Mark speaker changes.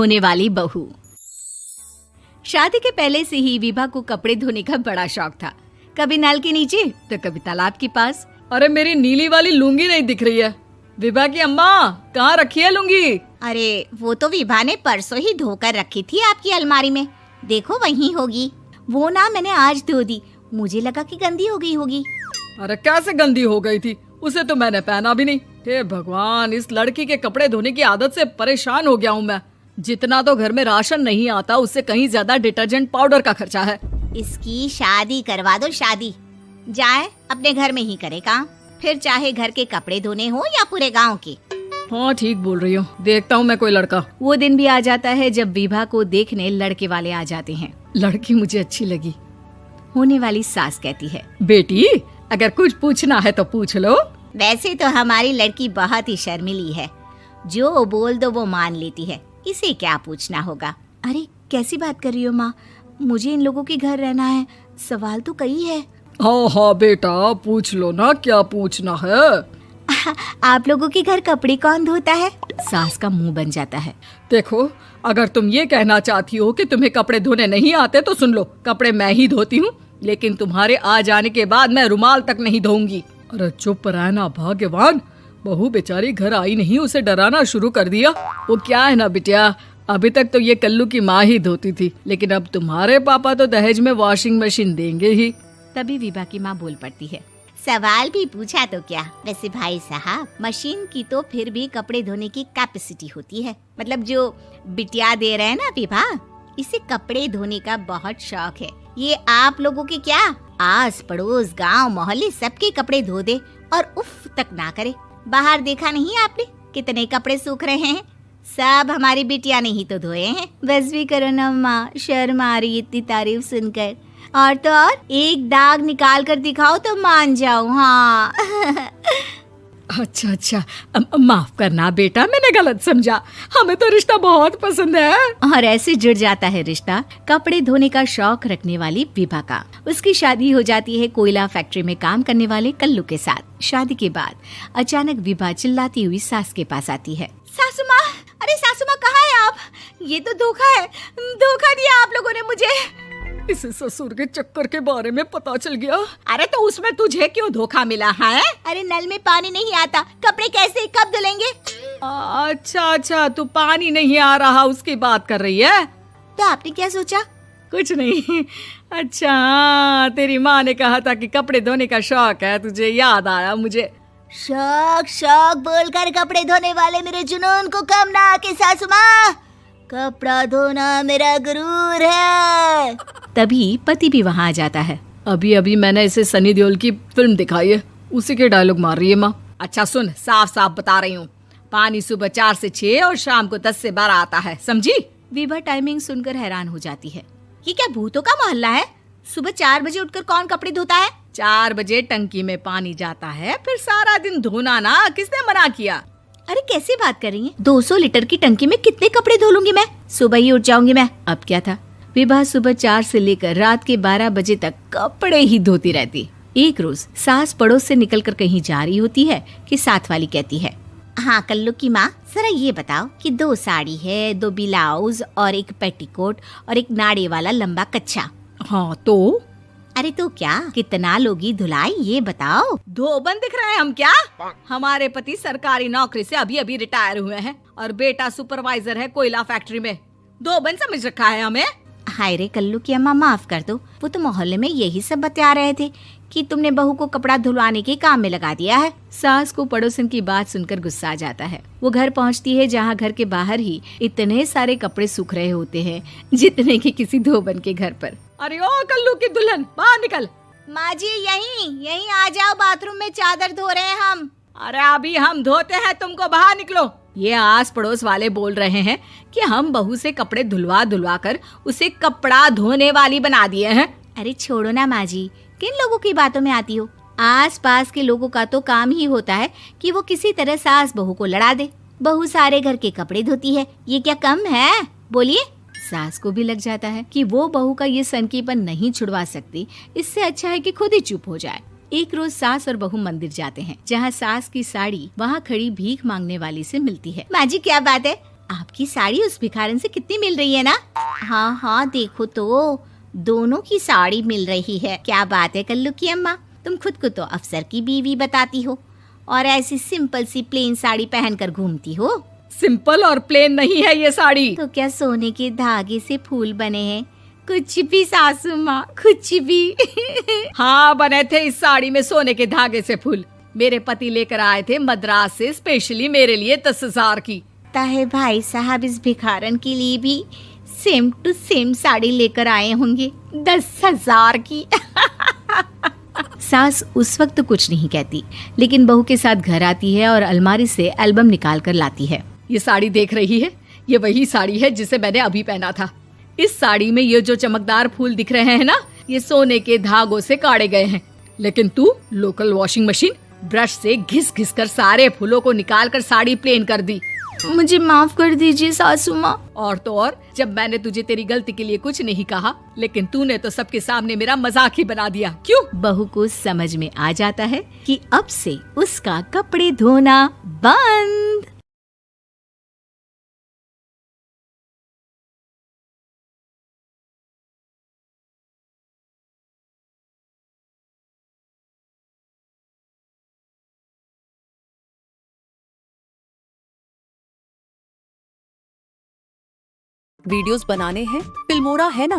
Speaker 1: होने वाली बहू। शादी के पहले से ही विभा को कपड़े धोने का बड़ा शौक था। कभी नल के नीचे तो कभी तालाब के पास।
Speaker 2: अरे मेरी नीली वाली लुंगी नहीं दिख रही है। विभा की अम्मा, कहाँ रखी है लुंगी?
Speaker 3: अरे वो तो विभा ने परसों ही धोकर रखी थी आपकी अलमारी में, देखो वहीं होगी। वो ना मैंने आज धो दी, मुझे लगा कि गंदी हो गई होगी।
Speaker 2: अरे कैसे गंदी हो गई थी? उसे तो मैंने पहना भी नहीं। हे भगवान, इस लड़की के कपड़े धोने की आदत से परेशान हो गया हूँ मैं। जितना तो घर में राशन नहीं आता, उससे कहीं ज्यादा डिटर्जेंट पाउडर का खर्चा है।
Speaker 3: इसकी शादी करवा दो, शादी जाए अपने घर में ही करे काम, फिर चाहे घर के कपड़े धोने हो या पूरे गांव के।
Speaker 2: हाँ ठीक बोल रही हो, देखता हूँ मैं कोई लड़का।
Speaker 1: वो दिन भी आ जाता है जब विभा को देखने लड़के वाले आ जाते हैं।
Speaker 2: लड़की मुझे अच्छी लगी।
Speaker 1: होने वाली सास कहती है,
Speaker 2: बेटी अगर कुछ पूछना है तो पूछ लो।
Speaker 3: वैसे तो हमारी लड़की बहुत ही शर्मीली है, जो बोल दो वो मान लेती है, इसे क्या पूछना होगा।
Speaker 1: अरे कैसी बात कर रही हो माँ, मुझे इन लोगों के घर रहना है, सवाल तो कई है।
Speaker 2: हाँ हाँ बेटा, पूछ लो ना, क्या पूछना है।
Speaker 1: आप लोगों के घर कपड़े कौन धोता है? सास का मुंह बन जाता है।
Speaker 2: देखो, अगर तुम ये कहना चाहती हो कि तुम्हें कपड़े धोने नहीं आते तो सुन लो, कपड़े मैं ही धोती हूँ, लेकिन तुम्हारे आ जाने के बाद मैं रुमाल तक नहीं धोऊंगी। अरे चुप रहना भाग्यवान, बहू बेचारी घर आई नहीं, उसे डराना शुरू कर दिया। वो क्या है ना बिटिया, अभी तक तो ये कल्लू की माँ ही धोती थी, लेकिन अब तुम्हारे पापा तो दहेज में वॉशिंग मशीन देंगे ही।
Speaker 1: तभी विभा की माँ बोल पड़ती है,
Speaker 3: सवाल भी पूछा तो क्या। वैसे भाई साहब, मशीन की तो फिर भी कपड़े धोने की कैपेसिटी होती है। मतलब जो बिटिया दे रहे हैं ना विभा, इसे कपड़े धोने का बहुत शौक है। ये आप लोगों के क्या, आस पड़ोस गांव मोहल्ले सबके कपड़े धो दे और उफ तक ना करे। बाहर देखा नहीं आपने कितने कपड़े सूख रहे हैं? सब हमारी बिटिया ने ही तो धोए हैं।
Speaker 1: बस भी करो ना माँ, शर्म आ रही इतनी तारीफ सुनकर। और तो और एक दाग निकाल कर दिखाओ तो मान जाओ। हाँ
Speaker 2: अच्छा, माफ करना बेटा, मैंने गलत समझा। हमें तो रिश्ता बहुत पसंद है।
Speaker 1: और ऐसे जुड़ जाता है रिश्ता कपड़े धोने का शौक रखने वाली विभा का। उसकी शादी हो जाती है कोयला फैक्ट्री में काम करने वाले कल्लू के साथ। शादी के बाद अचानक विभा चिल्लाती हुई सास के पास आती है।
Speaker 3: सासू माँ, अरे सासू माँ कहाँ है आप? ये तो धोखा है, धोखा दिया आप लोगों ने मुझे।
Speaker 2: इसे ससुर के चक्कर के बारे में पता चल गया।
Speaker 3: अरे तो उसमें तुझे क्यों धोखा मिला है? अरे नल में पानी नहीं आता, कपड़े कैसे कब धुलेंगे?
Speaker 2: अच्छा, तू पानी नहीं आ रहा उसकी बात कर रही है।
Speaker 3: तो आपने क्या सोचा?
Speaker 2: कुछ नहीं। अच्छा, तेरी माँ ने कहा था कि कपड़े धोने का शौक है तुझे, याद आया मुझे।
Speaker 3: शौक बोलकर कपड़े धोने वाले मेरे जुनून को कम ना आके सासू माँ, कपड़ा धोना मेरा गुरूर है।
Speaker 1: तभी पति भी वहाँ आ जाता है।
Speaker 2: अभी मैंने इसे सनी देओल की फिल्म दिखाई है, उसी के डायलॉग मार रही है माँ। अच्छा सुन, साफ बता रही हूँ, पानी सुबह 4 से 6 और शाम को 10 से 12 आता है, समझी?
Speaker 1: विभा टाइमिंग सुनकर हैरान हो जाती है।
Speaker 3: ये क्या भूतों का मोहल्ला है? सुबह 4 बजे उठकर कौन कपड़े धोता है?
Speaker 2: 4 बजे टंकी में पानी जाता है, फिर सारा दिन धोना ना, किसने मना किया?
Speaker 1: अरे कैसी बात कर रही हैं? 200 लीटर की टंकी में कितने कपड़े धो लूंगी मैं? सुबह ही उठ जाऊंगी मैं। अब क्या था, विभा सुबह 4 से लेकर रात के 12 बजे तक कपड़े ही धोती रहती। एक रोज सास पड़ोस से निकलकर कहीं जा रही होती है कि साथ वाली कहती है,
Speaker 3: हाँ कल्लू की माँ, जरा ये बताओ कि 2 साड़ी है, 2 ब्लाउज और एक पेटीकोट और एक नाड़े वाला लंबा कच्छा।
Speaker 2: हाँ तो?
Speaker 3: अरे तो क्या, कितना लोगी धुलाई ये बताओ।
Speaker 2: धोबन दिख रहे हैं हम क्या? हमारे पति सरकारी नौकरी से अभी रिटायर हुए हैं और बेटा सुपरवाइजर है कोयला फैक्ट्री में। धोबन समझ रखा है हमें?
Speaker 3: हाय रे कल्लू की अम्मा, माफ कर दो, वो तो मोहल्ले में यही सब बता रहे थे कि तुमने बहू को कपड़ा धुलवाने के काम में लगा दिया है।
Speaker 1: सास को पड़ोसन की बात सुनकर गुस्सा आ जाता है। वो घर पहुंचती है जहां घर के बाहर ही इतने सारे कपड़े सूख रहे होते हैं जितने कि किसी धोबन के घर पर।
Speaker 2: अरे ओ कल्लू की दुल्हन, बाहर निकल।
Speaker 3: माँ जी यहीं आ जाओ, बाथरूम में चादर धो रहे हैं हम।
Speaker 2: अरे अभी हम धोते हैं, तुमको बाहर निकलो। ये आस पड़ोस वाले बोल रहे हैं कि हम बहू से कपड़े धुलवा कर उसे कपड़ा धोने वाली बना दिए हैं।
Speaker 3: अरे छोड़ो ना माँ जी, किन लोगों की बातों में आती हो? आस पास के लोगों का तो काम ही होता है कि वो किसी तरह सास बहू को लड़ा दे। बहू सारे घर के कपड़े धोती है, ये क्या कम है? बोलिए।
Speaker 1: सास को भी लग जाता है कि वो बहू का ये सनकीपन नहीं छुड़वा सकती, इससे अच्छा है कि खुद ही चुप हो जाए। एक रोज सास और बहू मंदिर जाते हैं, जहाँ सास की साड़ी वहाँ खड़ी भीख मांगने वाली से मिलती है।
Speaker 3: माँ जी क्या बात है, आपकी साड़ी उस भिखारन से कितनी मिल रही है ना? हाँ हाँ देखो तो, दोनों की साड़ी मिल रही है। क्या बात है कल्लू की अम्मा, तुम खुद को तो अफसर की बीवी बताती हो और ऐसी सिंपल सी प्लेन साड़ी पहनकर घूमती हो।
Speaker 2: सिंपल और प्लेन नहीं है ये साड़ी।
Speaker 3: तो क्या सोने के धागे से फूल बने हैं? कुछ भी सासू माँ, कुछ भी।
Speaker 2: हाँ बने थे इस साड़ी में सोने के धागे से फूल। मेरे पति लेकर आए थे मद्रास से स्पेशली मेरे लिए 10,000 की।
Speaker 3: ताहे भाई साहब इस भिखारन के लिए भी सेम टू सेम साड़ी लेकर आए होंगे 10,000 की।
Speaker 1: सास उस वक्त तो कुछ नहीं कहती, लेकिन बहू के साथ घर आती है और अलमारी से एल्बम निकाल कर लाती है।
Speaker 2: ये साड़ी देख रही है, ये वही साड़ी है जिसे मैंने अभी पहना था। इस साड़ी में ये जो चमकदार फूल दिख रहे हैं ना, ये सोने के धागों से काढ़े गए हैं। लेकिन तू लोकल वॉशिंग मशीन ब्रश से घिस घिस कर सारे फूलों को निकाल कर साड़ी प्लेन कर दी।
Speaker 1: मुझे माफ कर दीजिए सासू माँ।
Speaker 2: और तो और, जब मैंने तुझे तेरी गलती के लिए कुछ नहीं कहा, लेकिन तूने तो सबके सामने मेरा मजाक ही बना दिया। क्यों?
Speaker 1: बहू को समझ में आ जाता है कि अब से उसका कपड़े धोना बंद।
Speaker 4: वीडियोस बनाने हैं फिल्मोरा है ना।